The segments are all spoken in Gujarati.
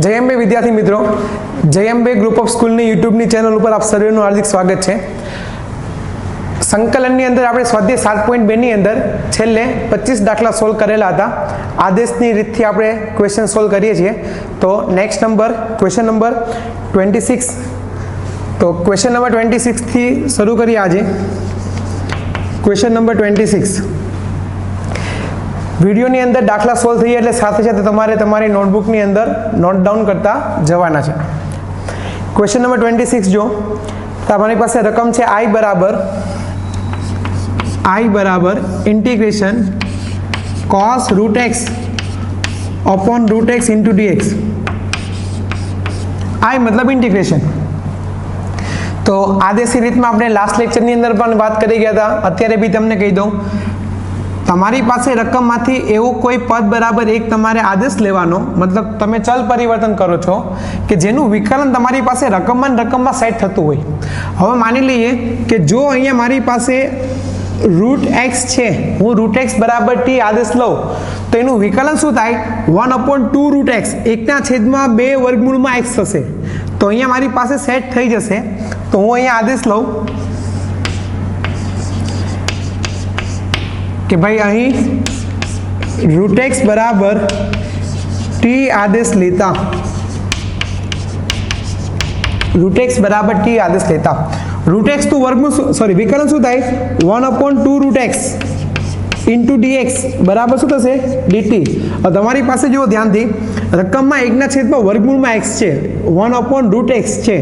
जय अंबे विद्यार्थी मित्रों, जय अंबे ग्रुप ऑफ स्कूल ની YouTube ની ચેનલ ઉપર આપ સર્વેનું હાર્દિક સ્વાગત છે। સંકલનની અંદર આપણે સ્વાધ્યાય 7.2 ની અંદર છેલ્લે 25 દાખલા સોલ્વ કરેલા હતા। આદેશની રીતથી આપણે ક્વેશ્ચન સોલ્વ કરીએ છીએ। તો નેક્સ્ટ નંબર ક્વેશ્ચન નંબર 26, તો ક્વેશ્ચન નંબર 26 થી શરૂ કરીએ આજે। ક્વેશ્ચન નંબર 26 વિડિયોની અંદર દાખલા સોલ્વ થઈ એટલે સાથે સાથે તમારે તમારી નોટબુકની અંદર નોટ ડાઉન કરતા જવાના છે। ક્વેશ્ચન નંબર 26 જો તમારી પાસે રકમ છે i બરાબર integration cos root x upon root x into dx। i मतलब इंटीग्रेशन। तो आदेशी રીતમાં આપણે લાસ્ટ લેક્ચરની અંદર પણ વાત કરી ગયા હતા। અત્યારે બી તમને કહી દઉં, તમારી પાસે રકમમાંથી એવું કોઈ પદ બરાબર એક તમારે આદેશ લેવાનો, મતલબ તમે ચલ પરિવર્તન કરો છો કે જેનું વિકલન તમારી પાસે રકમમાં સેટ થતું હોય। હવે માની લઈએ કે જો અહીંયા મારી પાસે રૂટ x છે, હું રૂટ x બરાબર t આદેશ લઉં તો એનું વિકલન શું થાય? 1/2 રૂટ x, 1/2 વર્ગમૂળમાં x થશે। તો અહીંયા મારી પાસે સેટ થઈ જશે। તો હું અહીંયા આદેશ લઉં કે ભાઈ અહીં રૂટ x બરાબર t આદેશ લેતા, રૂટ x બરાબર t આદેશ લેતા રૂટ x નું વર્ગમૂળ સોરી વિકલન શું થાય? 1/2 રૂટ x ઇન્ટુ dx બરાબર શું થશે? dt। તમારી પાસે જો ધ્યાનથી રકમમાં 1/2 વર્ગમૂળમાં x છે, 1/રૂટ x છે,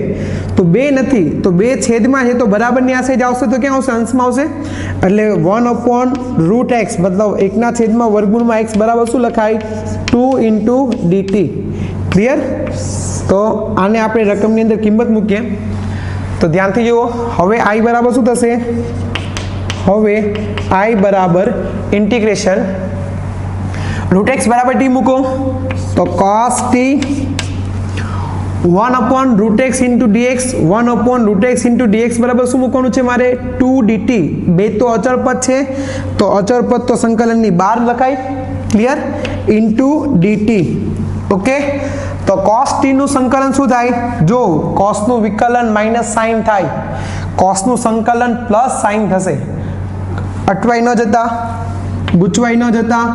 તો 2 નથી, તો 2 છેદમાં છે, તો બરાબરની આ સાઈડ આવશે તો ક્યાં આવશે? અંશમાં આવશે। એટલે 1/રૂટ x મતલબ 1/2 વર્ગમૂળમાં x બરાબર શું લખાય? 2 ઇન્ટુ dt। ક્લિયર? તો આને આપણે રકમની અંદર કિંમત મૂકીએ તો ધ્યાનથી જુઓ। હવે i બરાબર શું થશે? હવે i બરાબર ઇન્ટિગ્રેશન રૂટ x બરાબર t મૂકો તો cos t 1/રૂટ x into dx, 1/રૂટ x into dx બરાબર શું મૂકવાનું છે મારે? 2 dt। બે તો અચળ પદ છે, તો અચળ પદ તો સંકલનની બહાર લખાય। ક્લિયર? Into dt। ઓકે, તો cos t નું સંકલન શું થાય? જો cos નું વિકલન માઇનસ સાઇન થાય, cos નું સંકલન પ્લસ સાઇન થશે। અટવાઈ ન જતા, ગૂંચવાઈ ન જતા,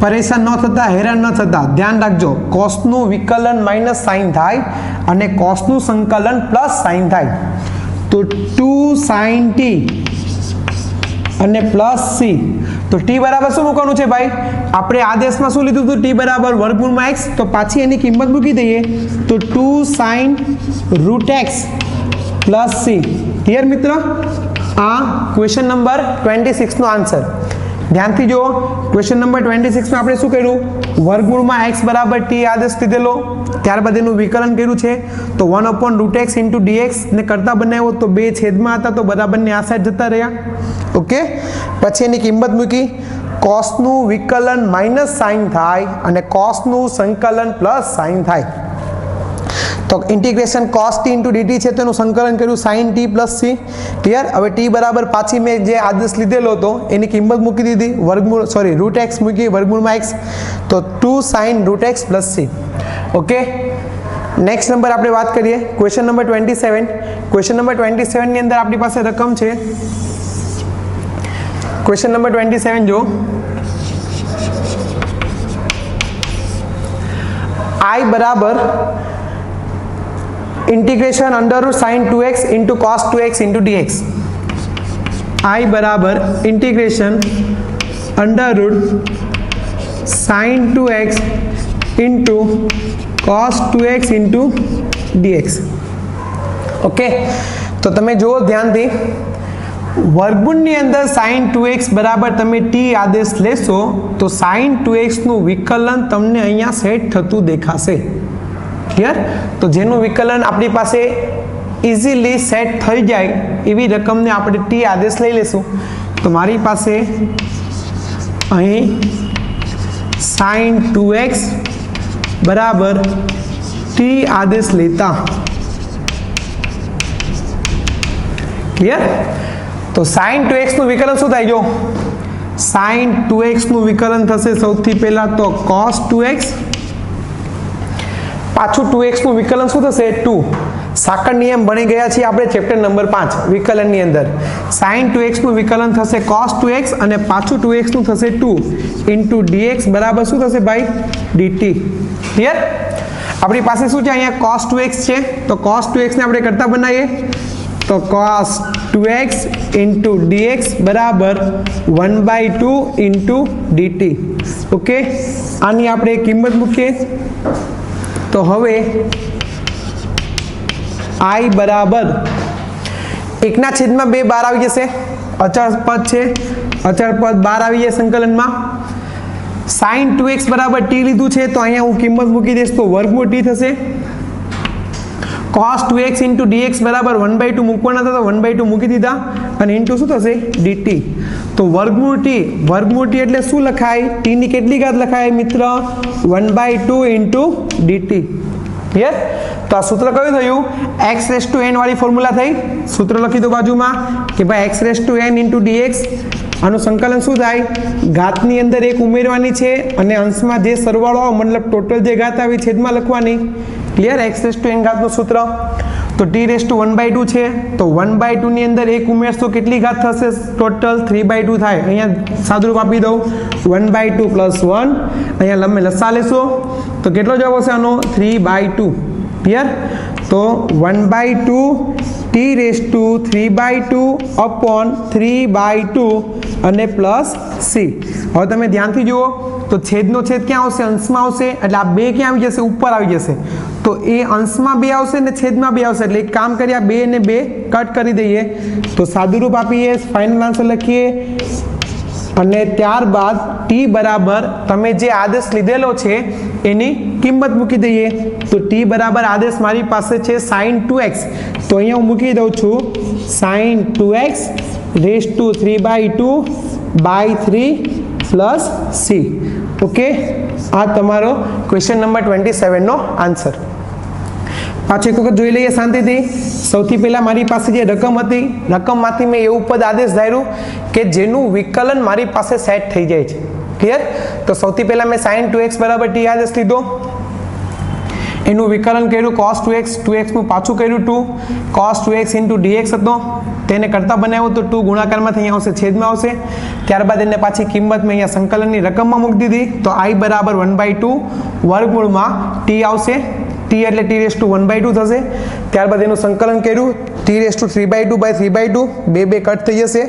પરેશાન ન થતા, હેરાન ન થતા ધ્યાન રાખજો। cos નું વિકલન માઇનસ સાઇન થાય અને cos નું સંકલન પ્લસ સાઇન થાય, તો 2 sin t અને પ્લસ c। તો t બરાબર શું મૂકવાનું છે ભાઈ? આપણે આદેશમાં શું લીધું હતું? t બરાબર વર્ગમૂળમાં x, તો પાછી એની કિંમત મૂકી દઈએ તો 2 sin root x plus c। Clear મિત્ર? આ ક્વેશ્ચન નંબર 26 નો આન્સર। ધ્યાનથી જુઓ, ક્વેશ્ચન નંબર 26 માં આપણે શું કર્યું? વર્ગમૂળમાં x બરાબર t આદેશ લીધેલો, ત્યારબાદ એનું વિકલન કર્યું છે તો 1/રૂટ x ઇન્ટુ dx ને કરતા બનાવ્યો તો 2 છેદમાં હતા, તો બરાબરની આ સાઈડ જતા રહ્યા। ઓકે, પછી એની કિંમત મૂકી, cos નું વિકલન માઇનસ સાઇન થાય અને cos નું સંકલન પ્લસ સાઇન થાય, તો integration cos t into dt છે, તો એનું સંકલન કર્યું sin t plus c। Clear? હવે t બરાબર પાછી મેં જે આદેશ લીધેલો હતો એની કિંમત મૂકી દીધી, વર્ગમૂળ સોરી રૂટ x મૂકી વર્ગમૂળમાં x, તો 2 sin root x plus c। Okay, next number આપણે વાત કરીએ ક્વેશ્ચન નંબર 27। ક્વેશ્ચન નંબર 27 ની અંદર આપણી પાસે રકમ છે, ક્વેશ્ચન નંબર 27 જો i બરાબર integration under sin 2x into cos 2x into dx। i बराबर integration under sin 2x into cos 2x into dx। Okay, तो तमे जो ध्यान थी વર્ગમૂળની અંદર sin 2x બરાબર તમે t આદેશ લેશો તો sin 2x નું વિકલન તમને અહીંયા સેટ થતું દેખાશે। ક્લિયર? તો જેનું વિકલન આપણી પાસે ઇઝીલી સેટ થઈ જાય એવી રકમને આપણે t આદેશ લઈ લેશું। તો મારી પાસે અહીં sin 2x બરાબર t આદેશ લેતા। ક્લિયર? તો sin 2x નું વિકલન શું થાય? જો sin 2x નું વિકલન થશે સૌથી પહેલા તો cos 2x પાછું 2x નું વિકલન શું થશે 2 સાકળ નિયમ ભણી ગયા છીએ આપણે ચેપ્ટર નંબર 5 વિકલનની અંદર sin 2x નું વિકલન થશે cos 2x અને પાછું 2x નું થશે 2 into dx બરાબર શું થશે ભાઈ dt ક્લિયર આપણી પાસે શું છે અહીંયા cos 2x છે તો cos 2x ને આપણે કરતા બનાવીએ તો cos 2x into dx બરાબર 1/2 into dt ઓકે આની આપણે કિંમત મૂકીએ તો હવે I બરાબર 1/2 બહાર આવી જશે અચળ પદ છે અચળ પદ બહાર આવી જાય સંકલનમાં sin 2x બરાબર t લીધું છે તો અહીંયા હું કિંમત મૂકી દઈશ તો વર્ગમૂળ t થશે cos 2x into dx બરાબર 1/2 મૂકવાના હતા તો 1/2 મૂકી દીધા અને ઇન્ટુ શું થશે dt તો વર્ગમૂળ t એટલે શું લખાય t ની કેટલી ઘાત લખાય મિત્ર 1/2 into dt ક્લિયર તો આ સૂત્ર કયું થયું x રેઝ ટુ n વાળી ફોર્મ્યુલા થઈ સૂત્ર લખી દો બાજુમાં કે ભાઈ x raise to n into dx આનું સંકલન શું થાય ઘાતની અંદર એક ઉમેરવાની છે અને અંશમાં જે સરવાળો મતલબ ટોટલ જે ઘાત આવી છેદમાં લખવાની clear x raise to n ઘાતનું સૂત્ર તો t રેઝ ટુ 1/2 છે તો 1/2 ની અંદર એક ઉમેરશો કેટલી ઘાત થશે ટોટલ 3/2 થાય અહીંયા સાદુરૂપ આપી દઉં 1/2 પ્લસ 1 અહીંયા લંબે લસા લેશો તો કેટલો જવાબ આવશે આનો 3/2 ક્લિયર તો 1/2 t રેઝ ટુ 3/2 અપોન 3/2 અને પ્લસ c હવે તમે ધ્યાનથી જુઓ તો છેદનો છેદ ક્યાં આવશે અંશમાં આવશે એટલે આ બે ક્યાં આવી જશે ઉપર આવી જશે તો એ અંશમાં બે આવશે ને છેદમાં બે આવશે એટલે એક કામ કરીએ આ બે ને બે કટ કરી દઈએ તો સાદુરૂપ આપીએ ફાઇનલ આન્સર લખીએ અને ત્યારબાદ t બરાબર તમે જે આદેશ લીધેલો છે એની કિંમત મૂકી દઈએ તો t બરાબર આદેશ મારી પાસે છે sin 2x તો અહીંયા હું મૂકી દઉં છું sin 2x raise to 3/2/3 plus c okay આ તમારો ક્વેશ્ચન નંબર 27 નો આન્સર પાછું એક વખત જોઈ લઈએ શાંતિથી સૌથી પહેલા મારી પાસે જે રકમ હતી રકમમાંથી મેં એવું પદ આદેશ ધાર્યું કે જેનું વિકલન મારી પાસે સેટ થઈ જાય છે ક્લિયર તો સૌથી પહેલા મેં sin 2x બરાબર t આદેશ લીધો એનું વિકલન કર્યું cos 2x નું પાછું કર્યું 2 cos 2x into dx હતો તેને કરતા બનાવ્યો તો 2 ગુણાકારમાં અહીંયા આવશે છેદમાં આવશે ત્યારબાદ એને પાછી કિંમત મેં અહીંયા સંકલનની રકમમાં મૂકી દીધી તો I બરાબર 1/2 વર્ગમૂળમાં t આવશે t એટલે t રેઝ ટુ 1/2 થશે ત્યારબાદ એનું સંકલન કર્યું t રેઝ ટુ 3/2/3/2 બે કટ થઈ જશે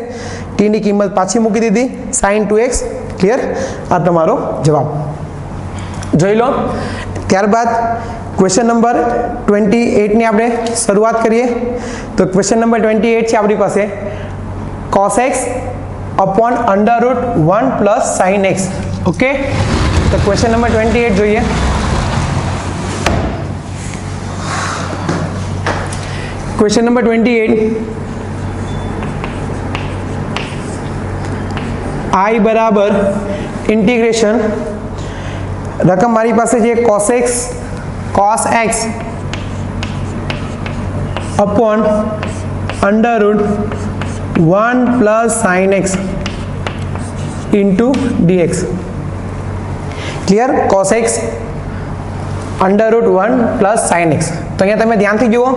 t ની કિંમત પાછી મૂકી દીધી sin 2x ક્લિયર આ તમારો જવાબ જોઈ લો ત્યારબાદ ક્વેશ્ચન નંબર 28 ની આપણે શરૂઆત કરીએ તો ક્વેશ્ચન નંબર 28 છે આપણી પાસે cos x upon under root 1 plus sin x okay તો ક્વેશ્ચન નંબર 28 જોઈએ ક્વેશ્ચન નંબર 28 I બરાબર ઇન્ટિગ્રેશન રકમ મારી પાસે છે cos x upon under root 1 plus sin x into dx clear cos x under root 1 plus sin x તો અહીંયા તમે ધ્યાનથી જુઓ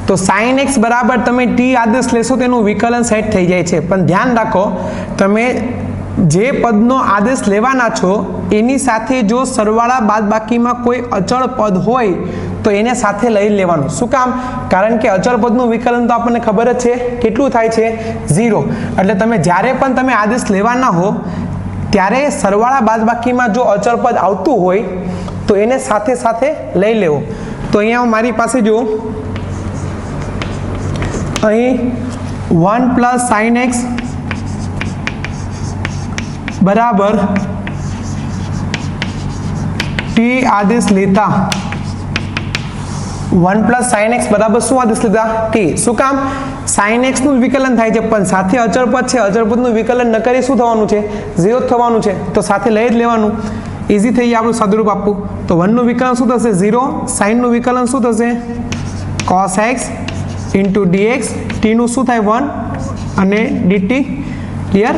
તો sin x બરાબર તમે t આદેશ લેશો તેનું વિકલન સેટ થઈ જાય છે પણ ધ્યાન રાખો તમે જે પદનો આદેશ લેવાના છો એની સાથે જો સરવાળા બાદબાકીમાં કોઈ અચળ પદ હોય તો એને સાથે લઈ લેવાનું શું કામ કારણ કે અચળ પદનું વિકલન તો આપણને ખબર જ છે કેટલું થાય છે 0 એટલે તમે જ્યારે પણ તમે આદેશ લેવાના હો ત્યારે સરવાળા બાદબાકીમાં જો અચળ પદ આવતું હોય તો એને સાથે સાથે લઈ લેવો તો અહીંયા મારી પાસે જો અહીં 1 plus sin x બરાબર t આદેશ લેતા 1 plus sin x બરાબર શું આદેશ લેતા t શું કામ sin x નું વિકલન થાય છે પણ સાથે અચળ પદ છે અચળ પદનું વિકલન ન કરી શું થવાનું છે 0 થવાનું છે તો સાથે લઈ જ લેવાનું ઈઝી થઈ જાય આપણું સાદુરૂપ આપવું તો 1 નું વિકલન શું થશે 0 sin નું વિકલન શું થશે cos x into dx t નું શું થાય 1 અને dt ક્લિયર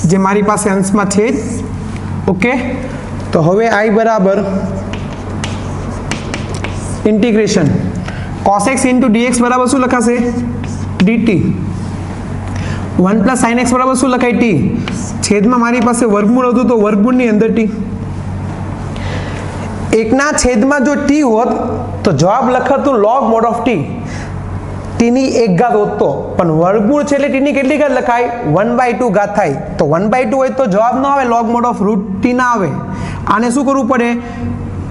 જે મારી પાસે અંશમાં છે ઓકે તો હવે I બરાબર integration cos x into dx બરાબર શું લખાશે dt 1 પ્લસ sin x બરાબર શું લખાય t છેદમાં મારી પાસે વર્ગમૂળ હતું તો વર્ગમૂળની અંદર t એકના છેદમાં જો t હોત તો જવાબ લખાતું log mod of t t ની 1 ઘાત હોત તો પણ વર્ગમૂળ છે એટલે t ની કેટલી ઘાત લખાય 1/2 ઘાત થાય તો 1/2 હોય તો જવાબ ન આવે log mod of root t ના આવે આને શું કરવું પડે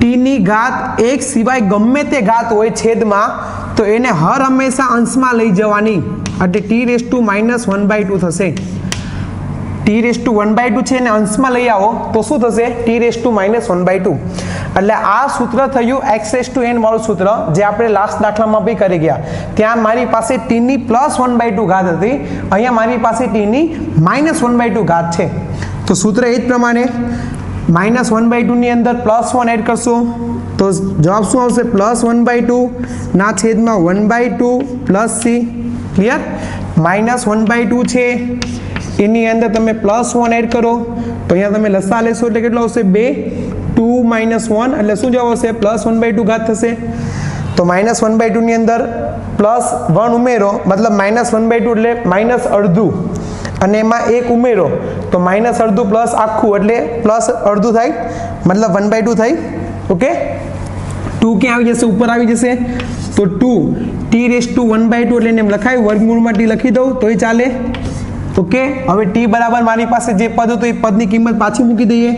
t ની ઘાત 1 સિવાય ગમે તે ઘાત હોય છેદમાં તો એને હર હંમેશા અંશમાં લઈ જવાની એટલે t રેઝ ટુ -1/2 થશે t રેઝ ટુ 1/2 છે એને અંશમાં લઈ આવો તો શું થશે t રેઝ ટુ -1/2 એટલે આ સૂત્ર થયું x રેઝ ટુ n વાળું સૂત્ર જે આપણે લાસ્ટ દાખલામાં બી કરી ગયા ત્યાં મારી પાસે t ની +1/2 ઘાત હતી અહીંયા મારી પાસે t ની -1/2 ઘાત છે તો સૂત્ર એ જ પ્રમાણે -1/2 ની અંદર +1 એડ કરશો તો જવાબ શું આવશે +1/2 ના છેદમાં 1/2 + c ક્લિયર -1/2 છે એની અંદર તમે +1 એડ કરો તો અહીંયા તમે લસા લેશો એટલે કેટલો આવશે 2 2 - 1 એટલે શું જવાબ આવશે +1/2 ઘાત થશે તો -1/2 ની અંદર +1 ઉમેરો મતલબ -1/2 એટલે -અડધું અને એમાં 1 ઉમેરો તો -અડધું પ્લસ આખું એટલે +અડધું થાય મતલબ 1/2 થાય ઓકે 2 ક્યાં આવી જશે ઉપર આવી જશે તો 2 t રેઝ ટુ 1/2 એટલે એને લખાય વર્ગમૂળમાં t લખી દઉં તોય ચાલે ઓકે હવે t બરાબર મારી પાસે જે પદ હતું એ પદની કિંમત પાછી મૂકી દઈએ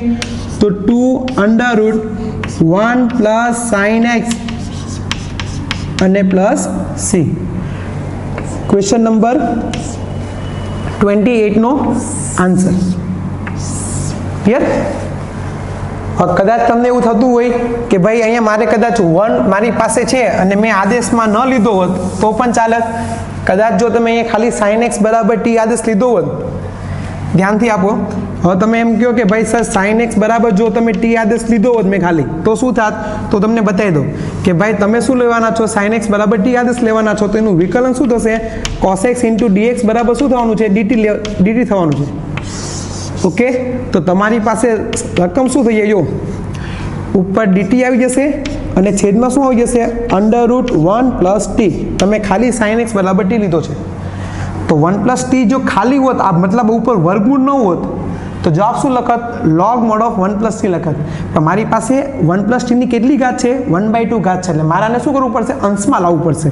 તો 2√1 + sin x અને +c ક્વેશ્ચન નંબર 28 નો આન્સર ક્લિયર કદાચ તમને એવું થતું હોય કે ભાઈ અહીંયા મારે કદાચ 1 મારી પાસે છે અને મેં આદેશમાં ન લીધો હોત તો પણ ચાલે કદાચ જો તમે અહીંયા ખાલી sin x બરાબર t આદેશ લીધો હોત ધ્યાનથી આપો હવે તમે એમ કહો કે ભાઈ સર sin x બરાબર જો તમે t આદેશ લીધો હોત મેં ખાલી તો શું થાત તો તમને બતાવી દો કે ભાઈ તમે શું લેવાના છો sin x બરાબર t આદેશ લેવાના છો તો એનું વિકલન શું થશે cos x ઇન્ટુ dx બરાબર શું થવાનું છે dt થવાનું છે ઓકે તો તમારી પાસે રકમ શું થઈ જાય જો ઉપર dt આવી જશે અને છેદમાં શું આવી જશે √1 + t તમે ખાલી sin x બરાબર t લીધો છે તો 1 + t જો ખાલી હોત આ મતલબ ઉપર વર્ગમૂળ ન હોત તો જવાબ શું લખત log mod of 1 + t લખત તો મારી પાસે 1 + t ની કેટલી ઘાત છે 1/2 ઘાત છે એટલે મારાને શું કરવું પડશે અંશમાં લાવવું પડશે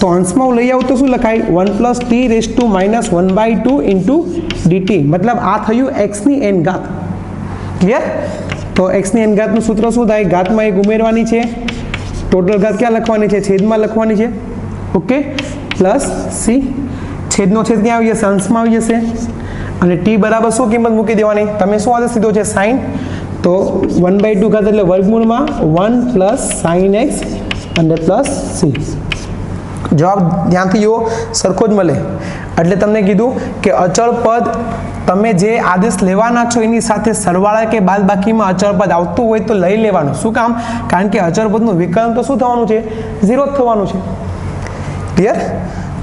તો અંશમાં હું લઈ આવું તો શું લખાય 1 + t raise to -1/2 into dt મતલબ આ થયું x ની n ઘાત ક્લિયર તો x ની n ઘાતનું સૂત્ર શું થાય ઘાતમાં એક ઉમેરવાની છે ટોટલ ઘાત ક્યાં લખવાની છે છેદમાં લખવાની છે ઓકે + c છેદનો છેદ ક્યાં આવી જશે અંશમાં આવી જશે અને t બરાબર શું કિંમત મૂકી દેવાની તમે શું આદેશ લીધો છે sin તો 1/2 ઘાત એટલે વર્ગમૂળમાં 1 + sin x અને + c જવાબ ધ્યાનથી જુઓ સરખો જ મળે એટલે તમને કીધું કે અચળ પદ તમે જે આદેશ લેવાના છો એની સાથે સરવાળા કે બાદબાકીમાં અચળ પદ આવતું હોય તો લઈ લેવાનું શું કામ કારણ કે અચળ પદનું વિકલન તો શું થવાનું છે 0 જ થવાનું છે ક્લિયર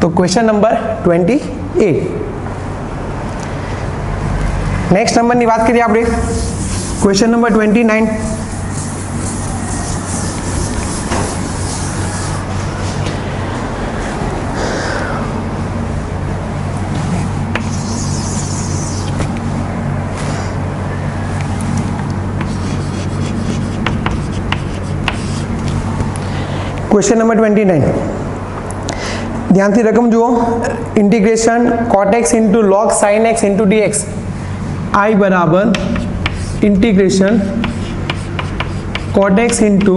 તો ક્વેશ્ચન નંબર 28 નેક્સ્ટ નંબરની વાત કરીએ આપણે ક્વેશ્ચન નંબર 29 क्वेश्चन नंबर 29 ध्यान रकम जुओ integration cot x into log sin x into dx I बराबर integration cot x into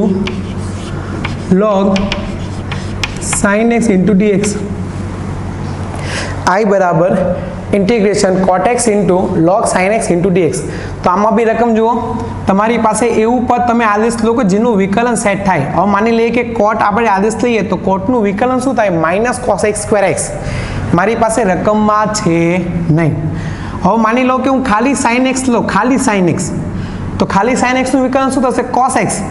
log sin x into dx I बराबर integration cot x into log sin x into dx तो आमा भी रकम जुओ તમારી પાસે એવું પદ તમે આદેશ લો કે જેનું વિકલન સેટ થાય હવે માની લઈએ કે cot આપણે આદેશ લઈએ તો cotનું વિકલન શું થાય -cos x²x મારી પાસે રકમમાં છે નહીં હવે માની લો કે હું ખાલી sin x લો ખાલી sin x તો ખાલી sin x નું વિકલન શું થશે cos x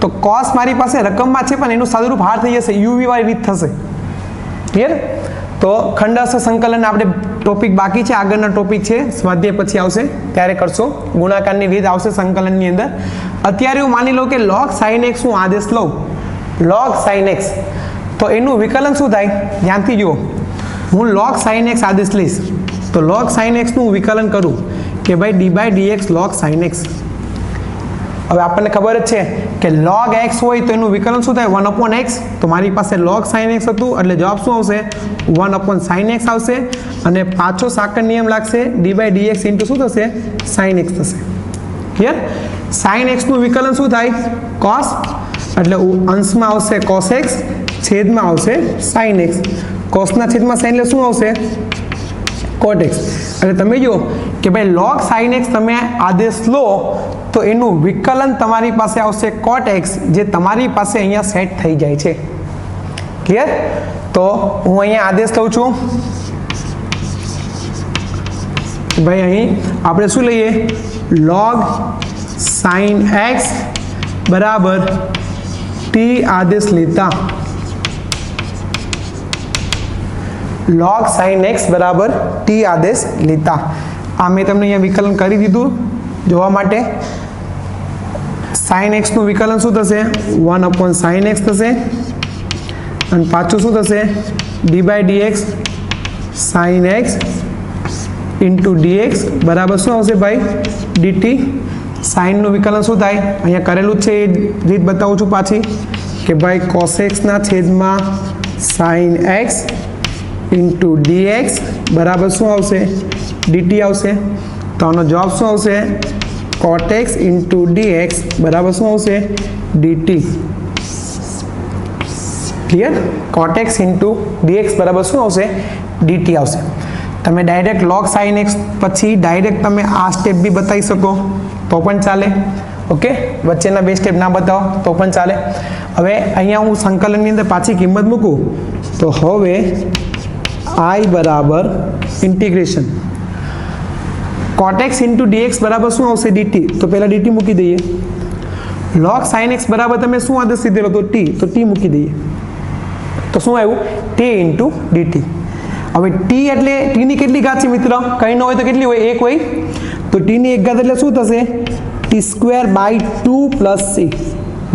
તો cos મારી પાસે રકમમાં છે પણ એનું સાદુરૂપ હાર થઈ જશે uv વાળી રીત થશે ક્લિયર તો ખંડસ્થ સંકલન આપણે ટોપિક બાકી છે આગળના ટોપિક છે સ્વાધ્યાય પછી આવશે ત્યારે કરશો ગુણાકારની રીત આવશે સંકલનની અંદર અત્યારે હું માની લો કે log sin x હું આદેશ લઉં log sin x, તો એનું વિકલન શું થાય? ધ્યાનથી જુઓ, હું log sin x આદેશ લઈશ તો log sin x નું વિકલન કરું કે ભાઈ d/dx log sin x. હવે આપણને ખબર જ છે કે log x હોય તો એનું વિકલન શું થાય? 1/x. તો મારી પાસે log sin x હતું એટલે જવાબ શું આવશે? 1/sin x આવશે. અને પાછો સાકળ નિયમ લાગશે, d/dx ઇન્ટુ શું થશે? sin x થશે. ક્લિયર? sin x નું વિકલન શું થાય? cos, એટલે અંશમાં આવશે cos x, છેદમાં આવશે sin x. cos ના છેદમાં sin એટલે શું આવશે? cot x. એટલે તમે જો કે ભાઈ log sin x તમે આદેશ લો તો એનું વિકલન તમારી પાસે આવશે cot x, જે તમારી પાસે અહીંયા સેટ થઈ જાય છે. ક્લિયર? તો હું અહીંયા આદેશ લઉં છું ભાઈ, અહીં આપણે શું લઈએ? log sin x બરાબર t આદેશ લેતા, log sin x બરાબર t આદેશ લેતા. આ મેં તમને અહીંયા વિકલન કરી દીધું જોવા માટે. sin x નું વિકલન શું થશે? 1/sin x થશે. અને પાછું શું થશે? d/dx sin x into dx બરાબર શું આવશે ભાઈ? dt. સાઇનનું વિકલન શું થાય? અહીંયા કરેલું જ છે એ રીત બતાવું છું પાછી કે ભાઈ cos x ના છેદમાં sin x ઇન્ટુ dx બરાબર શું આવશે? dt આવશે. તો આનો જવાબ શું આવશે? cot x ઇન્ટુ dx બરાબર શું આવશે? dt. Clear? cot x into dx બરાબર શું આવશે? dt આવશે. તમે ડાયરેક્ટ log sin x પછી ડાયરેક્ટ તમે આ સ્ટેપ બી બતાવી શકો તો પણ ચાલે. ઓકે, વચ્ચેના બે સ્ટેપ ના બતાવો તો પણ ચાલે. હવે અહીંયા હું સંકલનની અંદર પાછી કિંમત મૂકું તો હવે i બરાબર integration cot x into dx બરાબર શું આવશે? dt. તો પહેલાં dt મૂકી દઈએ. log sin x બરાબર તમે શું આદેશ લીધેલો? તો t. તો t મૂકી દઈએ તો શું આવ્યું? t into dt. હવે t એટલે t ની કેટલી ઘાત છે મિત્ર? કંઈ ન હોય તો કેટલી હોય? 1 હોય. તો t ની 1 ઘાત એટલે શું થશે? t²/2 plus c.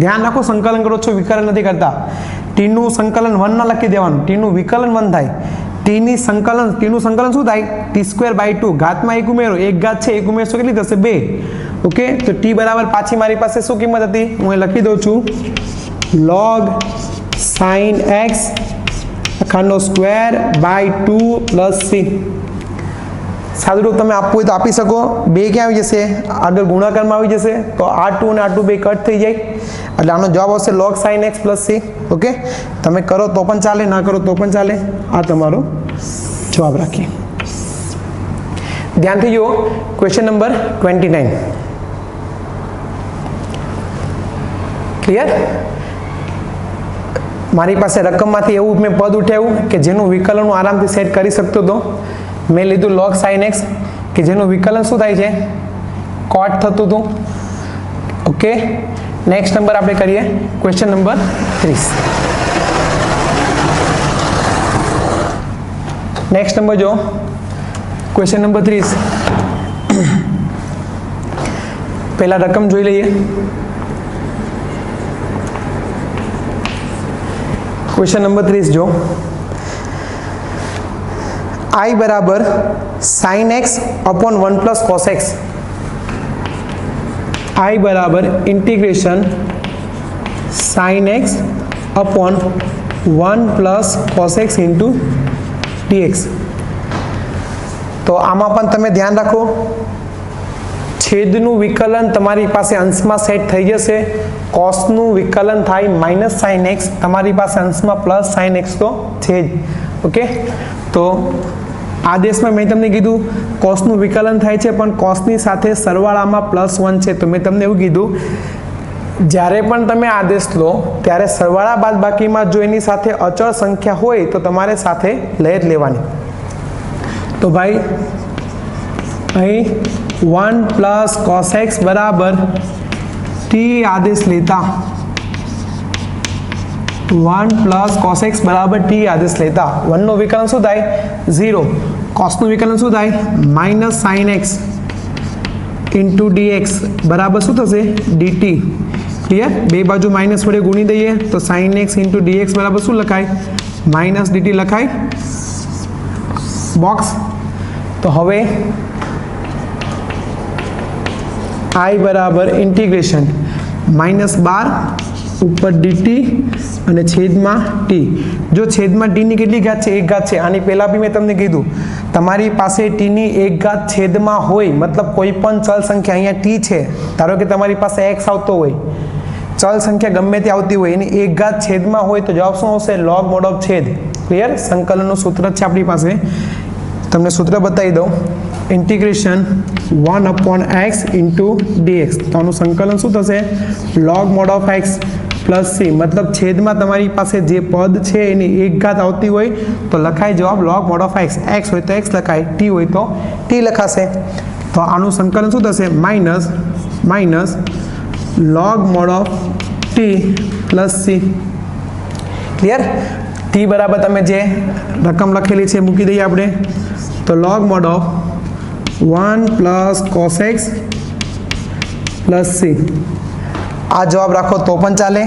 ધ્યાન રાખો, સંકલન કરો છો, વિકલન નથી કરતા. t નું સંકલન 1 ના લખી દેવાનું, t નું વિકલન 1 થાય. t નું સંકલન શું થાય? t²/2 ઘાતમાં 1 ઉમેરો, 1 ઘાત છે 1 ઉમેરશો કેટલી થશે? 2. ઓકે, તો t બરાબર પાછી મારી પાસે શું કિંમત હતી? હું એ લખી દઉં છું log sin x અખાનો ²/2 plus c. સાદું રૂપ તમે આપવું હોય તો આપી શકો. 2 ક્યાં આવી જશે? આગળ ગુણાકારમાં આવી જશે. તો r2 અને r2 બે કટ થઈ જાય એટલે આનો જવાબ આવશે log sin x plus c. Okay, તમે કરો તો પણ ચાલે, ના કરો તો પણ ચાલે. આ તમારો જવાબ રાખીએ. ધ્યાનથી જુઓ ક્વેશ્ચન નંબર 29. ક્લિયર? મારી પાસે રકમમાંથી એવું મેં પદ ઉઠાવ્યું કે જેનું વિકલન હું આરામથી સેટ કરી શકતો હતો. મેં લીધું log sin x કે જેનું વિકલન શું થાય છે? cot થતું હતું. ઓકે, નેક્સ્ટ નંબર આપણે કરીએ ક્વેશ્ચન નંબર 30. નેક્સ્ટ નંબર જો ક્વેશ્ચન નંબર 30. પહેલા રકમ જોઈ લઈએ. ક્વેશ્ચન નંબર 30 જો i બરાબર sin x upon 1 plus cos x. i બરાબર integration sin x upon 1 plus cos x into dx. તો આમાં પણ તમે ધ્યાન રાખો, છેદનું વિકલન તમારી પાસે અંશમાં સેટ થઈ જશે. કોસનું વિકલન થાય માઇનસ સાઇન એક્સ, તમારી પાસે અંશમાં પ્લસ સાઇન એક્સ તો છે જ. ઓકે, તો આદેશમાં મેં તમને કીધું કોસનું વિકલન થાય છે પણ કોસની સાથે સરવાળામાં +1 છે. તો મેં તમને એવું કીધું જ્યારે પણ તમે આદેશ લો ત્યારે સરવાળા બાદબાકીમાં જો એની સાથે અચળ સંખ્યા હોય તો તમારે સાથે લઈ જ લેવાની. તો ભાઈ અહીં 1 પ્લસ cos x બરાબર t આદેશ લેતા 1 પ્લસ cos x બરાબર t આદેશ લેતા 1 નું વિકલન શું થાય 0, cos નું વિકલન શું થાય minus sign x into dx બરાબર શું થશે dt. क्लियर बे बाजू माइनस वडे गुणी दઈએ तो sin x इंटू dx बराबर શું લખાય माइनस dt લખાય બોક્સ तो હવે I बराबर इंटीग्रेशन -12 ऊपर dt અને છેદમાં t જો છેદમાં t ની કેટલી ઘાત છે એક ઘાત છે આની પહેલા બી મેં તમને કીધું તમારી પાસે t ની એક ઘાત છેદમાં હોય मतलब કોઈ પણ ચલ સંખ્યા અહીંયા t છે ધારો કે તમારી પાસે x આવતો હોય चल संख्या गमे ते आवती होय एनी एक घात छेद में होय तो जवाब शुं आवशे log mod of छेद क्लियर संकलन નું सूत्र છે આપણી પાસે તમને सूत्र बताई दઉં इंटीग्रेशन 1/x into dx तो આનું સંકલન શું થશે log mod of x plus c मतलब छेद में તમારી પાસે જે પદ છે એની એક ઘાત આવતી હોય તો લખાય જવાબ log mod of x x હોય તો x લખાય t હોય તો t લખાશે તો આનું સંકલન શું થશે minus log mod of t plus c clear t बराबर तमे जे रकम लखेली छे मूकी दઈએ આપણે तो log mod of 1 plus cos x plus c आ जवाब राखो तो पण चाले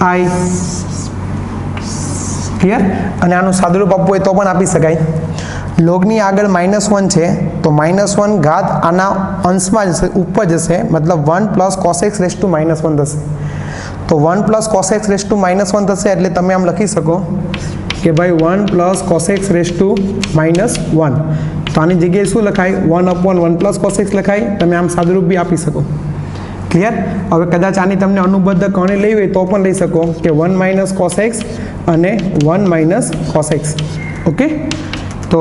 I क्लियर અને આનું સાદુરૂપ આપવું હોય તો પણ આપી શકાય log ની આગળ -1 છે तो -1 घात आना अंश में जैसे ऊपर जैसे मतलब 1 plus cos x raised to -1 થશે तो 1 plus cos x raised to -1 થશે એટલે તમે આમ લખી શકો કે ભાઈ 1 plus cos x raised to -1 તો આની જગ્યાએ શું લખાય 1/1 plus cos x લખાય તમે આમ સાદુરૂપ બી આપી શકો ક્લિયર હવે કદાચ આની તમને અનુબદ્ધ કોણે લેવી હોય તો પણ લઈ શકો કે 1 minus cos x અને 1 minus cos x ओके तो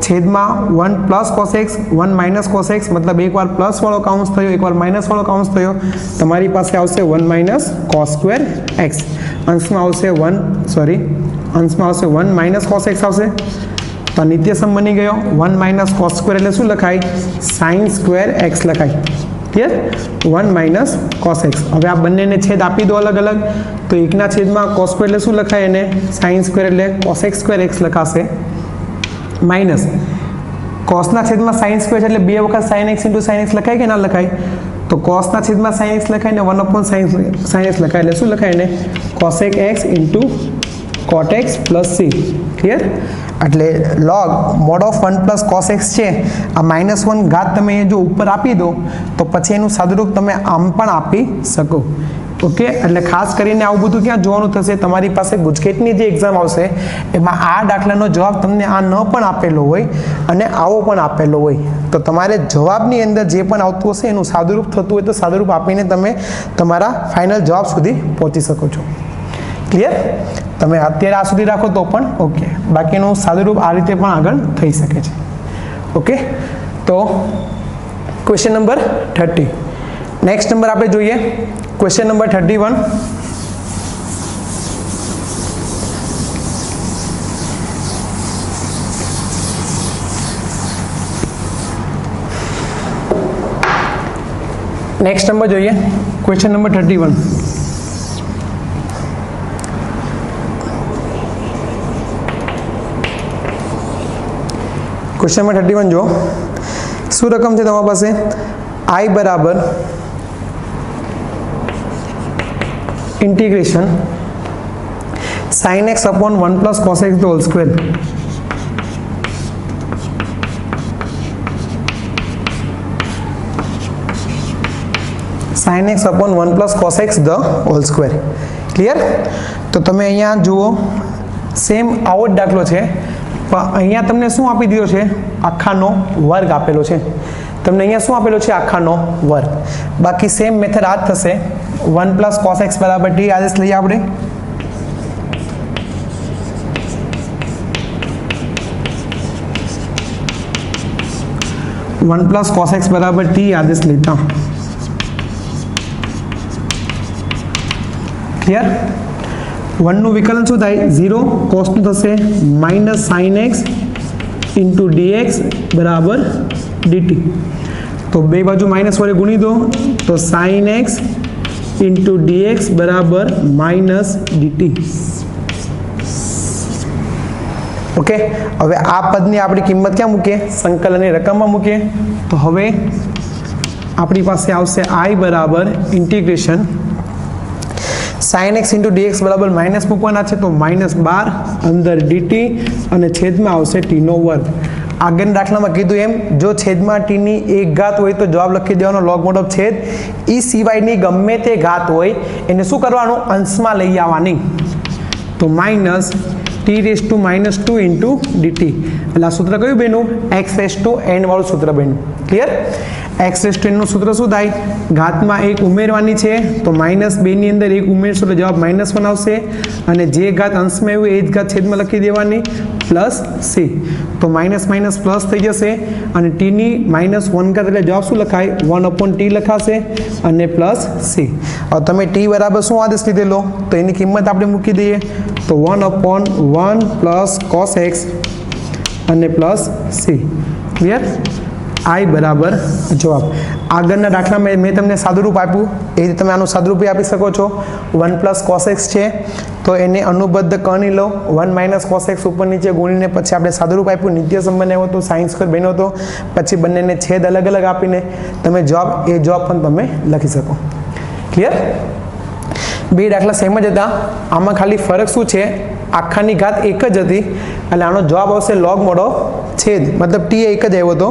छेद में 1 plus cos x 1 minus cos x मतलब एक बार प्लस वालों काउंस थयो एक बार माइनस वालों काउंस थयो तमारी पासे आवशे 1 माइनस cos स्क्वेर x अंश में आवशे 1 माइनस cos x आवशे तो नित्य सम बनी गयो 1 माइनस cos स्क्वेर એટલે શું લખાય sin स्क्वेर x લખાય क्लियर 1 माइनस cos x હવે આ બંનેને છેદ આપી દો અલગ અલગ તો એકના છેદમાં cos સ્ક્વેર એટલે શું લખાય એને sin સ્ક્વેર એટલે cos x સ્ક્વેર x લખાશે माइनस cos ना छेद में sin स्क्वेर એટલે બે વખત sin x into sin x લખાય કે ના લખાય તો cos ના છેદ में sin x લખાય ને 1/sin x લખાય એટલે શું લખાય ને cosec x into cot x plus c clear એટલે log mod of 1 plus cos x છે આ -1 ઘાત તમે જો ઉપર આપી દો તો પછી એનું સાદુરૂપ તમે આમ પણ આપી શકો ओके એટલે ખાસ કરીને આવું બધું ક્યાં જોવાનું થશે તમારી પાસે ગુજકેટની જે એક્ઝામ આવશે એમાં આ દાખલાનો જવાબ તમને આ ન પણ આપેલો હોય અને આવો પણ આપેલો હોય તો તમારે જવાબની અંદર જે પણ આવતું હશે એનું સાદુરૂપ થતું હોય તો સાદુરૂપ આપીને તમે તમારા ફાઇનલ જવાબ સુધી પહોંચી શકો છો ક્લિયર તમે અત્યારે આ સુધી રાખો તો પણ ઓકે બાકીનું સાદુરૂપ આ રીતે પણ આગળ થઈ શકે છે ઓકે તો ક્વેશ્ચન નંબર 30 नेक्स्ट नंबर आप જોઈએ क्वेश्चन नंबर 31 नेक्स्ट नंबर જોઈએ क्वेश्चन नंबर 31 क्वेश्चन नंबर 31 जो શું રકમ છે તમારી પાસે I बराबर integration sin x upon 1 plus cos x the whole square sin x upon 1 plus cos x the whole square clear तो તમે અહીંયા જુઓ સેમ આવો જ દાખલો છે પણ અહીંયા તમને શું આપી દીધો છે આખાનો વર્ગ આપેલો છે તમને અહીંયા શું આપેલો છે આખાનો વર્ગ બાકી સેમ મેથડ આ જ થશે 1 plus cos x बराबर t आदेश લઈએ આપણે 1 plus cos x बराबर t आदेश लेता क्लियर 1 નું વિકલન શું થાય 0 cos નું થશે minus sin x into dx बराबर dt तो बे बाजू माइनस वाले गुणी दो तो sin x इंटू dx बराबर माइनस dt ओके હવે આ પદની આપણી કિંમત ક્યાં મૂકીએ સંકલનની રકમમાં મૂકીએ તો હવે આપણી પાસે આવશે I બરાબર integration sin x into dx બરાબર માઇનસ મૂકવાના છે તો -12 અંદર dt અને છેદમાં આવશે t નો વર્ગ. આગળના દાખલામાં કીધું એમ જો છેદમાં t ની એક ઘાત હોય તો જવાબ લખી દેવાનો log mod of છેદ એ સિવાયની ગમે તે ઘાત હોય એને શું કરવાનું અંશમાં લઈ આવવાની તો minus t raise to -2 into dt એટલે આ સૂત્ર કયું બન્યું x રેઝ ટુ n વાળું સૂત્ર બન્યું. Clear? x raise to n નું સૂત્ર શું થાય ઘાતમાં એક ઉમેરવાની છે તો -2 ની અંદર એક ઉમેરશો એટલે જવાબ -1 આવશે અને જે ઘાત અંશમાં આવ્યું એ જ ઘાત છેદમાં લખી દેવાની પ્લસ c તો માઇનસ માઇનસ પ્લસ થઈ જશે અને t ની -1 ઘાત એટલે જવાબ શું લખાય 1/t લખાશે અને પ્લસ c. હવે તમે t બરાબર શું આદેશ લીધેલો તો એની કિંમત આપણે મૂકી દઈએ તો 1/1 પ્લસ cos x અને પ્લસ c. ક્લિયર? I બરાબર જવાબ. આગળના દાખલામાં મેં તમને સાદુરૂપ આપ્યું એ રીતે તમે આનું સાદુરૂપ આપી શકો છો 1 પ્લસ cos x છે તો એને અનુબદ્ધ કરી લો 1 - cos x ઉપર નીચે ગુણીને પછી આપણે સાદુરૂપ આપ્યું નિત્ય સંબંધ આવ્યો તો sin સ્ક્વેર બન્યો હતો પછી બંનેને છેદ અલગ અલગ આપીને તમે જવાબ પણ તમે લખી શકો. ક્લિયર? બે દાખલા સેમ જ હતા આમાં ખાલી ફરક શું છે આખાની ઘાત એક જ હતી એટલે આનો જવાબ આવશે log mod of છેદ મતલબ t એક જ આવ્યો હતો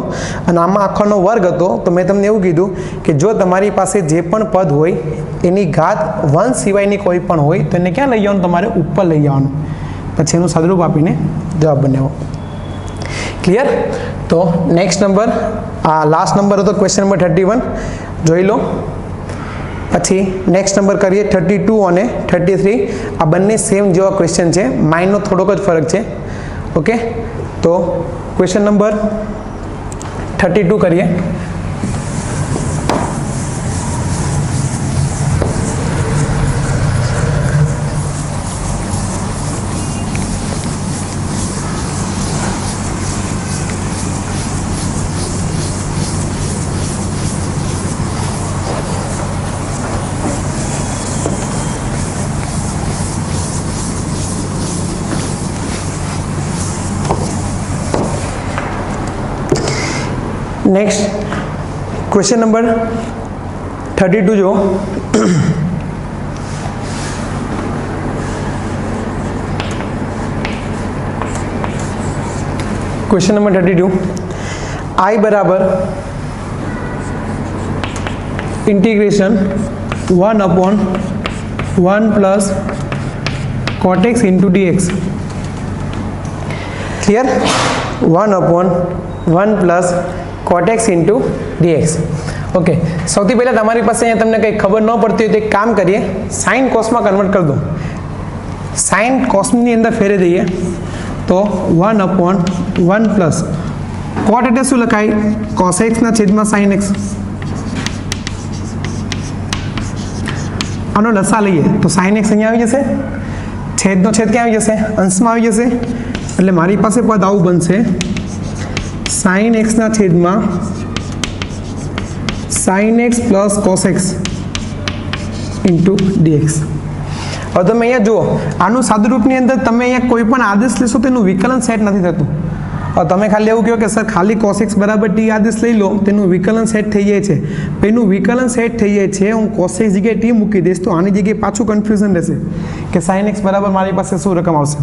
અને આમાં આખાનો વર્ગ હતો તો મેં તમને એવું કીધું કે જો તમારી પાસે જે પણ પદ હોય એની ઘાત 1 સિવાયની કોઈ પણ હોય તો એને ક્યાં લઈ જવાનું તમારે ઉપર લઈ જવાનું પછી એનું સાદુરૂપ આપીને જવાબ બનાવો. ક્લિયર? તો નેક્સ્ટ નંબર આ લાસ્ટ નંબર હતો ક્વેશ્ચન નંબર 31 જોઈ લો. પછી નેક્સ્ટ નંબર કરીએ 32 અને 33 આ બંને સેમ જેવા ક્વેશ્ચન છે માઇનનો થોડોક જ ફરક છે. ઓકે તો ક્વેશ્ચન નંબર 32 કરીએ. નેક્સ્ટ ક્વેશ્ચન નંબર 32 જો ક્વેશ્ચન નંબર 32 I બરાબર integration 1/1 plus cot x into dx. Clear? 1/1 plus cot x into dx. Okay સૌથી પહેલાં તમારી પાસે અહીંયા તમને કંઈ ખબર ન પડતી હોય તો એક કામ કરીએ સાઇન કોસમાં કન્વર્ટ કરી દો. સાઇન કોસની અંદર ફેરવી દઈએ તો 1/1 પ્લસ કોટ એટલે શું લખાય cos x ના છેદમાં sin x. આનો લસા લઈએ તો sin x અહીંયા આવી જશે છેદનો છેદ ક્યાં આવી જશે અંશમાં આવી જશે એટલે મારી પાસે પદ આવું બનશે sin x ના છેદમાં sin x plus cos x into dx. હવે તમે અહીંયા જુઓ આનું સાદુરૂપની અંદર તમે અહીંયા કોઈ પણ આદેશ લેશો તો એનું વિકલન સેટ નથી થતું. હવે તમે ખાલી એવું કહો કે સર ખાલી cos x બરાબર t આદેશ લઈ લો તેનું વિકલન સેટ થઈ જાય છે એનું વિકલન સેટ થઈ જાય છે હું cos x જગ્યાએ t મૂકી દઈશ તો આની જગ્યાએ પાછું કન્ફ્યુઝન રહેશે કે sin x બરાબર મારી પાસે શું રકમ આવશે.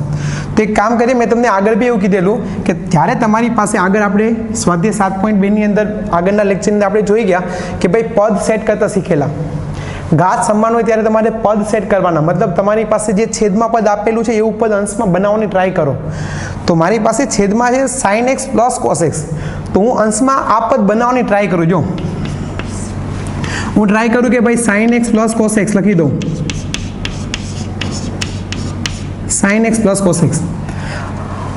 તો એક કામ કરીએ મેં તમને આગળ બી એવું કીધેલું કે જ્યારે તમારી પાસે આગળ આપણે સ્વાધ્યાય 7.2 ની અંદર આગળના લેક્ચરની અંદર આપણે જોઈ ગયા કે ભાઈ પદ સેટ કરતા શીખેલા ઘાત સમાન હોય ત્યારે તમારે પદ સેટ કરવાના મતલબ તમારી પાસે જે છેદમાં પદ આપેલું છે એવું પદ અંશમાં બનાવવાની ટ્રાય કરો. તો મારી પાસે છેદમાં છે sin x plus cos x તો હું અંશમાં આ પદ બનાવવાની ટ્રાય કરું. જો હું ટ્રાય કરું કે ભાઈ sin x plus cos x લખી દઉં sin x plus cos x.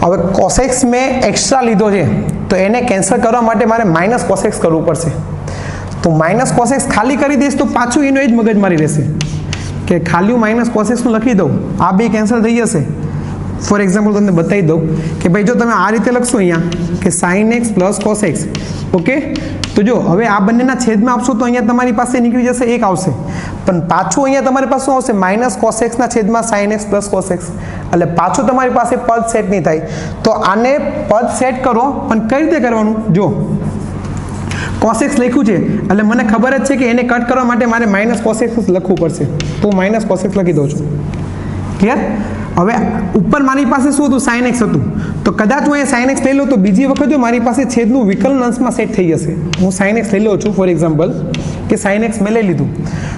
હવે cos x મેં એક્સ્ટ્રા લીધો છે તો એને કેન્સલ કરવા માટે મારે માઇનસ cos x કરવું પડશે તો માઇનસ cos x ખાલી કરી દઈશ તો પાછું એનો એ જ મગજમારી રહેશે કે ખાલી હું માઇનસ cos x નું લખી દઉં આ બે કેન્સલ થઈ જશે. ફોર એક્ઝામ્પલ તમને બતાવી દઉં કે ભાઈ જો તમે આ રીતે લખશો અહીંયા કે sin x plus cos x okay તો જો હવે આ બંનેના છેદમાં આપશો તો અહીંયા તમારી પાસે નીકળી જશે એક આવશે પણ પાછું અહીંયા તમારી પાસે શું આવશે માઇનસ cos x ના છેદમાં sin x plus cos x એટલે પાછું તમારી પાસે પદ સેટ નહીં થાય. તો આને પદ સેટ કરો પણ કઈ રીતે કરવાનું જો cos x લખ્યું છે એટલે મને ખબર જ છે કે એને કટ કરવા માટે મારે માઇનસ cos x લખવું પડશે, તો માઇનસ cos x લખી દઉં છું. ક્લિયર? હવે ઉપર મારી પાસે શું હતું? sin x હતું. તો કદાચ હું એ sin x લઈ લઉં તો બીજી વખત જો મારી પાસે છેદનું વિકલન અંશમાં સેટ થઈ જશે. હું sin x લઈ લઉં છું ફોર એક્ઝામ્પલ, કે sin x મેં લઈ લીધું,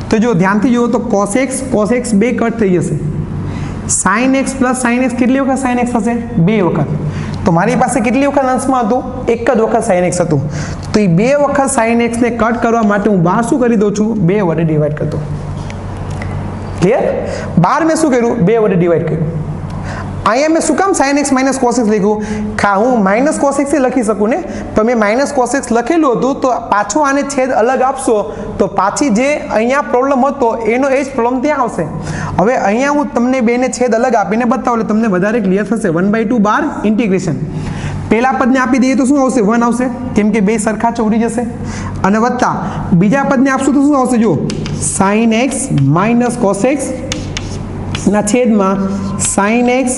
તો જો ધ્યાનથી જુઓ તો cos x બે કટ થઈ જશે. sin x plus sin x કેટલી વખત sin x થશે? બે વખત. તો મારી પાસે કેટલી વખત અંશમાં હતું? એક જ વખત sin x હતું. તો એ બે વખત sin x ને કટ કરવા માટે હું બહાર શું કરી દઉં છું? બે વડે ડિવાઈડ કરી દઉં. ક્લિયર? બહાર મેં શું કર્યું? બે વડે ડિવાઈડ કર્યું. અહીંયા મેં શું કામ sin x minus cos x લખ્યું? હું માઇનસ cos x લખી શકું ને, પણ મેં માઇનસ cos x લખેલું હતું, તો પાછું આને છેદ અલગ આપશો તો પાછી જે અહીંયા પ્રોબ્લેમ હતો એનો એ જ પ્રોબ્લેમ ત્યાં આવશે. હવે અહીંયા હું તમને બેને છેદ અલગ આપીને બતાવું એટલે તમને વધારે ક્લિયર થશે. 1/2 બાર ઇન્ટિગ્રેશન, પહેલા પદને આપી દઈએ તો શું આવશે? 1 આવશે, કેમ કે બે સરખા ચોડી જશે, અને વત્તા બીજા પદને આપશું તો શું આવશે? જો sin x minus cos x ના છેદમાં sin x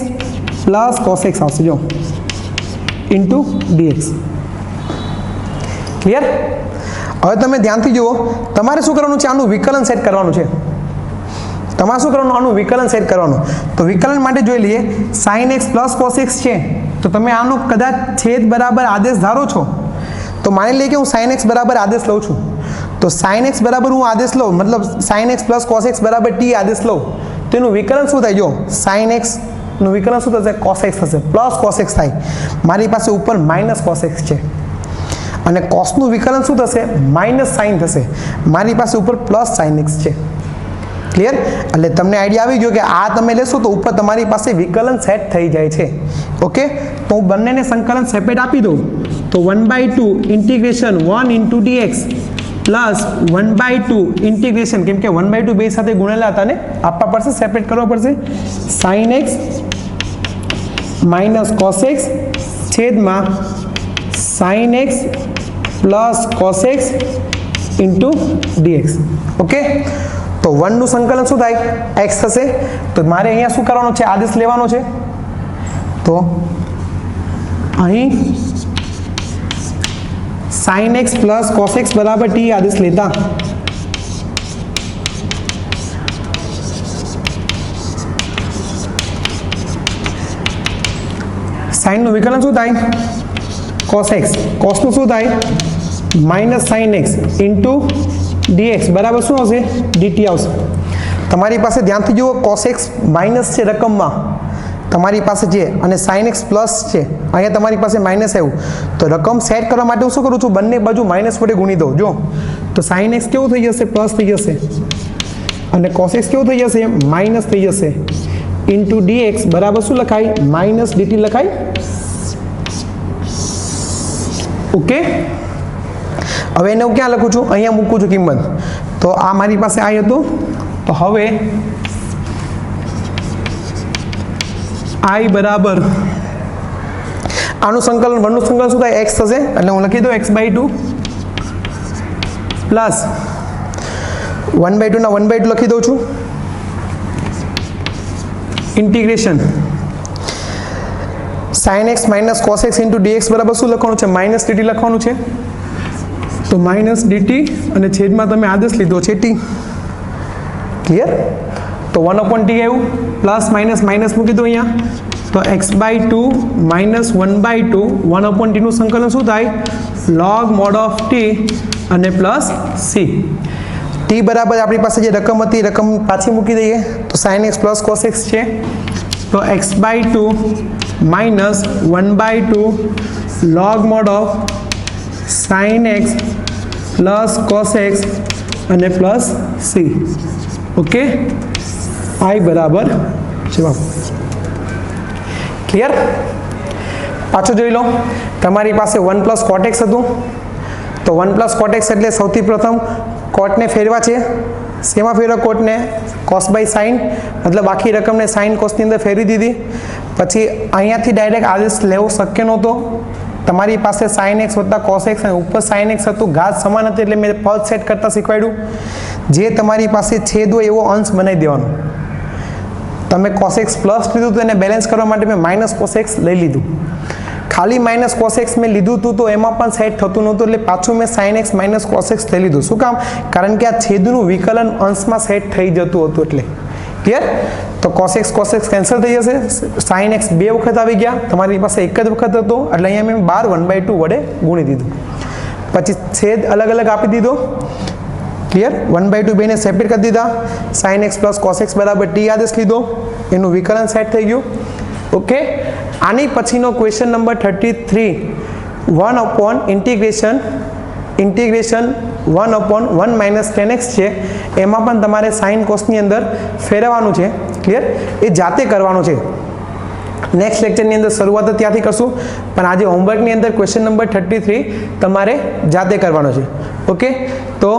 plus cos x આવશે, જો ઇન્ટુ dx. ક્લિયર? હવે તમે ધ્યાનથી જુઓ, તમારે શું કરવાનું છે? આનું વિકલન સેટ કરવાનું છે. તમારે શું કરવાનું? આનું વિકલન સેટ કરવાનું. તો વિકલન માટે જોઈ લઈએ, sin x plus cos x છે, તો તમે આનો કદાચ છેદ બરાબર આદેશ ધારો છો, તો માની લઈએ કે હું sin x બરાબર આદેશ લઉં છું, તો sin x બરાબર હું આદેશ લઉં, મતલબ sin x plus cos x બરાબર t આદેશ લઉં, તો એનું વિકલન શું થાય? જો sin x નું વિકલન શું થશે? cos x થશે, પ્લસ cos x થાય. મારી પાસે ઉપર માઇનસ cos x છે, અને cos નું વિકલન શું થશે? માઇનસ sin થશે. મારી પાસે ઉપર પ્લસ sin x છે. ક્લિયર? એટલે તમને આઈડિયા આવી ગયો કે આ તમે લેશો તો ઉપર તમારી પાસે વિકલન સેટ થઈ જાય છે. ઓકે, તો હું બંનેને સંકલન સેપરેટ આપી દઉં, તો 1/2 integration 1 into dx plus 1/2 integration, કેમ કે 1/2 બે સાથે ગુણેલા હતા ને, આપવા પડશે, સેપરેટ કરવા પડશે, sin x minus cos x છેદમાં sin x plus cos x into dx. Okay, તો 1 નું સંકલન શું થાય? x થશે. તો મારે અહીંયા શું કરવાનું છે? આદેશ લેવાનો છે. તો અહીં sin x plus cos x બરાબર t આદેશ લેતા sin નું વિકલન શું થાય? cos x. cos નું શું થાય? Minus sin x into dx બરાબર શું આવશે? dt આવશે. તમારી પાસે ધ્યાનથી જુઓ, cos x માઇનસ છે રકમમાં તમારી પાસે છે, અને sin x પ્લસ છે, અહીંયા તમારી પાસે માઇનસ આવ્યું, તો રકમ સેટ કરવા માટે હું શું કરું છું? બંને બાજુ માઇનસ વડે ગુણી દઉં. જો તો sin x કેવું થઈ જશે? પ્લસ થઈ જશે, અને cos x કેવું થઈ જશે? માઇનસ થઈ જશે, ઇન્ટુ dx બરાબર શું લખાય? માઇનસ dt લખાય. ઓકે, હવે એને હું ક્યાં લખું છું? અહીંયા મૂકું છું કિંમત. તો આ મારી પાસે આ હતું, તો હવે i બરાબર આનું સંકલન 1 નું સંકલન શું થાય? x થશે, એટલે હું લખી દઉં x/2 પ્લસ 1/2 ના 1/2 લખી દઉં છું, integration sin x minus cos x into dx બરાબર શું લખવાનું છે? માઇનસ dt લખવાનું છે. તો માઇનસ dt અને છેદમાં તમે આદેશ લીધો છે t. ક્લિયર? તો 1/t આવ્યું, પ્લસ માઇનસ માઇનસ મૂકી દો અહીંયા, તો x/2 માઇનસ 1/2 1/t નું સંકલન શું થાય? log mod of t અને પ્લસ c. t બરાબર આપણી પાસે જે રકમ હતી રકમ પાછી મૂકી દઈએ, તો sin x plus cos x છે, તો x/2 minus 1/2 log mod of sin x plus cos x અને પ્લસ c. ઓકે, i બરાબર જવાબ. ક્લિયર? પાછું જોઈ લો, તમારી પાસે 1 પ્લસ cot x હતું, તો 1 પ્લસ cot x એટલે સૌથી પ્રથમ કોટને ફેરવા છે. શેમાં ફેરવા કોટને? cos બાય sin, મતલબ આખી રકમને sin cosની અંદર ફેરવી દીધી. પછી અહીંયાથી ડાયરેક્ટ આદેશ લેવો શક્ય નહોતો, તમારી પાસે sin x વત્તા cos x અને ઉપર sin x હતું, ઘાત સમાન હતી, એટલે મેં પદ સેટ કરતા શીખવાડ્યું. જે તમારી પાસે છેદ હોય એવો અંશ બનાવી દેવાનો. તમે cos x પ્લસ લીધું તો એને બેલેન્સ કરવા માટે મેં માઇનસ cos x લઈ લીધું. ખાલી માઇનસ કોસ એક્સ મેં લીધું હતું તો એમાં પણ સેટ થતું નહોતું, એટલે પાછું મેં sine x minus cos x લઈ લીધું. શું કામ? કારણ કે આ છેદનું વિકલન અંશમાં સેટ થઈ જતું હતું એટલે. ક્લિયર? તો કોસ એક્સ કેન્સલ થઈ જશે, સાઇન એક્સ 2 વખત આવી ગયા, તમારી પાસે એક જ વખત હતો એટલે અહીંયા મેં 1/2 વડે ગુણી દીધું. પછી છેદ અલગ અલગ આપી દીધો. ક્લિયર? 1/2 બેને સેપરેટ કરી દીધા. Sine x plus cos x બરાબર ટી આદેશ લીધો, એનું વિકલન સેટ થઈ ગયું. ઓકે, આની પછીનો ક્વેશ્ચન નંબર 33 1/ઇન્ટિગ્રેશન 1/1 માઇનસ 10x છે. એમાં પણ તમારે સાઇન કોસની અંદર ફેરવવાનું છે. ક્લિયર? એ જાતે કરવાનું છે. નેક્સ્ટ લેક્ચરની અંદર શરૂઆત ત્યાંથી કરશું, પણ આજે હોમવર્કની અંદર ક્વેશ્ચન નંબર 33 તમારે જાતે કરવાનો છે. ઓકે, તો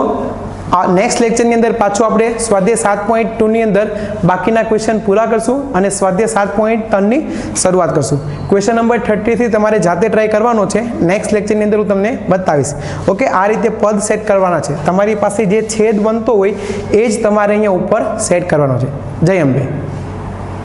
આ નેક્સ્ટ લેક્ચરની અંદર પાછું આપણે સ્વાધ્યાય 7.2ની અંદર બાકીના ક્વેશ્ચન પૂરા કરશું અને સ્વાધ્યાય 7.3ની શરૂઆત કરશું. ક્વેશ્ચન નંબર 33 તમારે જાતે ટ્રાય કરવાનો છે. નેક્સ્ટ લેક્ચરની અંદર હું તમને બતાવીશ. ઓકે, આ રીતે પદ સેટ કરવાના છે. તમારી પાસે જે છેદ બનતો હોય એ જ તમારે અહીંયા ઉપર સેટ કરવાનો છે. જય અંબે.